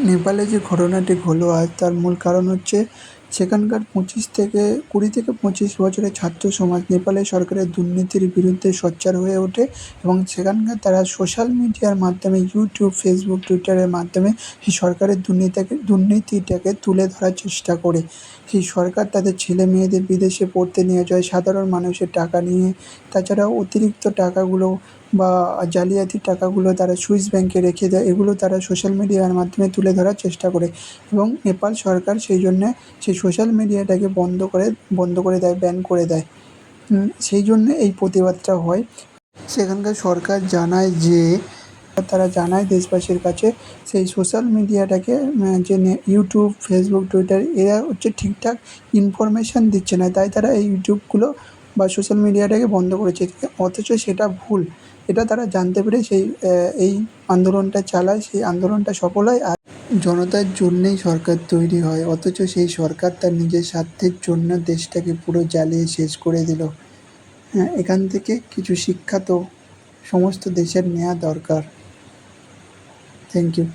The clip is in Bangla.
নেপালে যে ঘটনাটি হলো আজ, তার মূল কারণ হচ্ছে সেখানকার 20 থেকে 25 বছরের ছাত্র সমাজ নেপালে সরকারের দুর্নীতির বিরুদ্ধে সোচ্চার হয়ে ওঠে এবং সেখানকার তারা সোশ্যাল মিডিয়ার মাধ্যমে ইউটিউব, ফেসবুক, টুইটারের মাধ্যমে সেই সরকারের দুর্নীতিটাকে তুলে ধরার চেষ্টা করে। সেই সরকার তাদের ছেলে মেয়েদের বিদেশে পড়তে নিয়ে যায় সাধারণ মানুষের টাকা নিয়ে। তাছাড়াও অতিরিক্ত টাকাগুলো বা জালিয়াতির টাকাগুলো তারা সুইস ব্যাংকে রেখে দেয়। এগুলো তারা সোশ্যাল মিডিয়ার মাধ্যমে তুলে ধরার চেষ্টা করে এবং নেপাল সরকার সেই জন্যে সেই সোশ্যাল মিডিয়াটাকে বন্ধ করে দেয়, ব্যান করে দেয়। সেই জন্যে এই প্রতিবাদটা হয়। সেখানকার সরকার জানায় যে তারা জানায় দেশবাসীর কাছে সেই সোশ্যাল মিডিয়াটাকে যে ইউটিউব, ফেসবুক, টুইটার এরা হচ্ছে ঠিকঠাক ইনফরমেশান দিচ্ছে না, তাই তারা এই ইউটিউবগুলো বা সোশ্যাল মিডিয়াটাকে বন্ধ করেছে। অথচ সেটা ভুল। এটা তারা জানতে পেরে এই আন্দোলনটা চালায়, সেই আন্দোলনটা সফল হয়। আর জনতার জন্যেই সরকার তৈরি হয়, অথচ সেই সরকার তার নিজের স্বার্থের জন্য দেশটাকে পুরো জ্বালিয়ে শেষ করে দিল। হ্যাঁ, এখান থেকে কিছু শিক্ষা তো সমস্ত দেশের নেওয়া দরকার। Thank you.